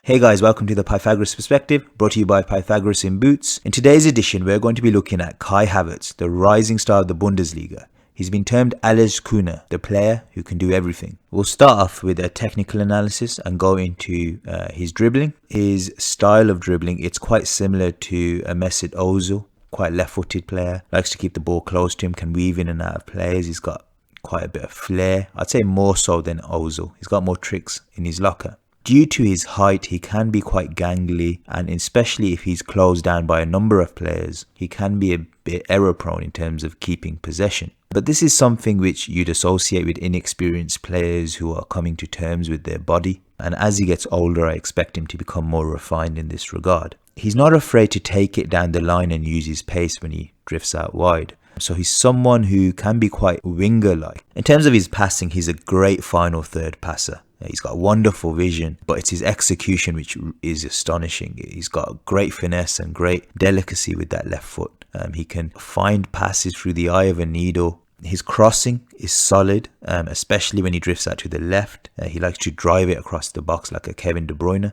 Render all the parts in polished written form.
Hey guys, welcome to the Pythagoras Perspective, brought to you by Pythagoras in Boots. In today's edition, we're going to be looking at Kai Havertz, the rising star of the Bundesliga. He's been termed Alles Kuna, the player who can do everything. We'll start off with a technical analysis and go into his dribbling. His style of dribbling, it's quite similar to a Mesut Ozil, quite left-footed player. Likes to keep the ball close to him, can weave in and out of players. He's got quite a bit of flair. I'd say more so than Ozil. He's got more tricks in his locker. Due to his height, he can be quite gangly, and especially if he's closed down by a number of players, he can be a bit error prone in terms of keeping possession. But this is something which you'd associate with inexperienced players who are coming to terms with their body. And as he gets older, I expect him to become more refined in this regard. He's not afraid to take it down the line and use his pace when he drifts out wide. So he's someone who can be quite winger-like. In terms of his passing, he's a great final third passer. He's got wonderful vision, but it's his execution which is astonishing. He's got great finesse and great delicacy with that left foot. He can find passes through the eye of a needle. His crossing is solid, especially when he drifts out to the left. He likes to drive it across the box like a Kevin De Bruyne.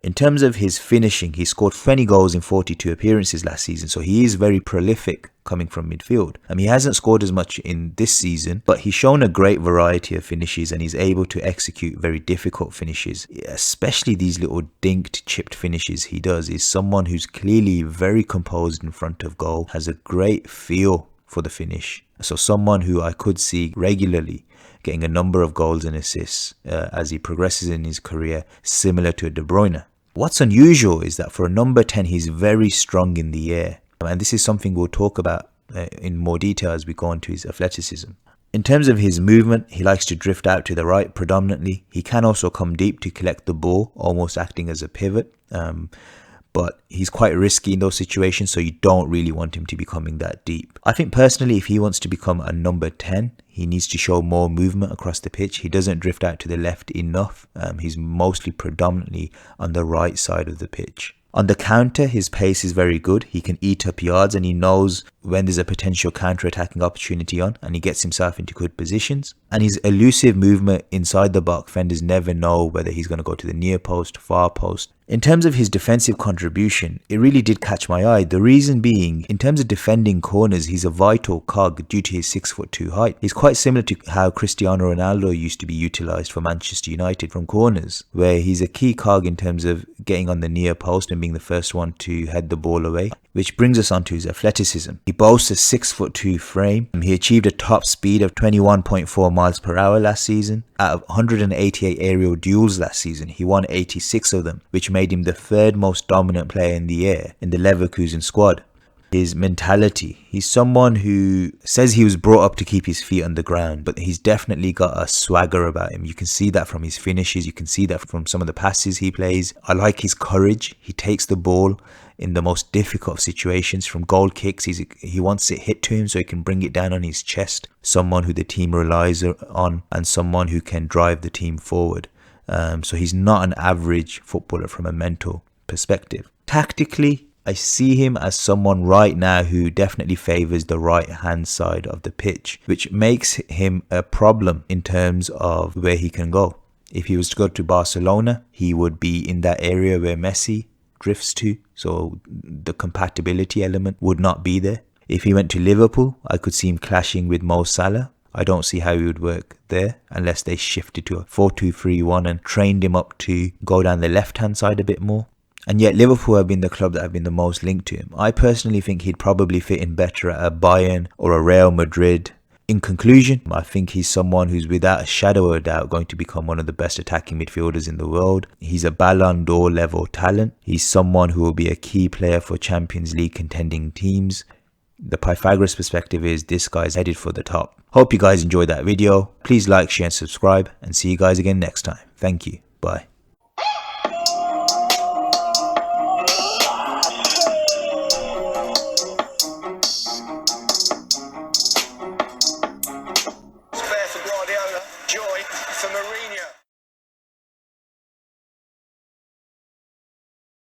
In terms of his finishing, he scored 20 goals in 42 appearances last season, so he is very prolific coming from midfield. He hasn't scored as much in this season, but he's shown a great variety of finishes and he's able to execute very difficult finishes, especially these little dinked, chipped finishes he does. He's someone who's clearly very composed in front of goal, has a great feel for the finish. So someone who I could see regularly getting a number of goals and assists as he progresses in his career, similar to De Bruyne. What's unusual is that for a number 10, he's very strong in the air. And this is something we'll talk about in more detail as we go into his athleticism. In terms of his movement, he likes to drift out to the right predominantly. He can also come deep to collect the ball, almost acting as a pivot. But he's quite risky in those situations, so you don't really want him to be coming that deep. I think personally, if he wants to become a number 10, he needs to show more movement across the pitch. He doesn't drift out to the left enough. He's mostly predominantly on the right side of the pitch. On the counter, his pace is very good. He can eat up yards and he knows when there's a potential counter-attacking opportunity on, and he gets himself into good positions. And his elusive movement inside the box, defenders never know whether he's going to go to the near post, far post. In terms of his defensive contribution, it really did catch my eye. The reason being, in terms of defending corners, he's a vital cog due to his 6'2" height. He's quite similar to how Cristiano Ronaldo used to be utilised for Manchester United from corners, where he's a key cog in terms of getting on the near post and being the first one to head the ball away. Which brings us on to his athleticism. He boasts a 6'2" frame. He achieved a top speed of 21.4 miles per hour last season. Out of 188 aerial duels last season, he won 86 of them, which made him the third most dominant player in the air in the Leverkusen squad. His mentality. He's someone who says he was brought up to keep his feet on the ground, but he's definitely got a swagger about him. You can see that from his finishes. You can see that from some of the passes he plays. I like his courage. He takes the ball in the most difficult situations. From goal kicks, he wants it hit to him so he can bring it down on his chest. Someone who the team relies on and someone who can drive the team forward. So he's not an average footballer from a mental perspective. Tactically, I see him as someone right now who definitely favours the right hand side of the pitch, which makes him a problem in terms of where he can go. If he was to go to Barcelona, he would be in that area where Messi drifts to, so the compatibility element would not be there. If he went to Liverpool, I could see him clashing with Mo Salah. I don't see how he would work there unless they shifted to a 4-2-3-1 and trained him up to go down the left hand side a bit more. And yet Liverpool have been the club that have been the most linked to him. I personally think he'd probably fit in better at a Bayern or a Real Madrid. In conclusion, I think he's someone who's without a shadow of a doubt going to become one of the best attacking midfielders in the world. He's a Ballon d'Or level talent. He's someone who will be a key player for Champions League contending teams. The Pythagoras perspective is this guy's headed for the top. Hope you guys enjoyed that video. Please like, share and subscribe, and see you guys again next time. Thank you. Bye.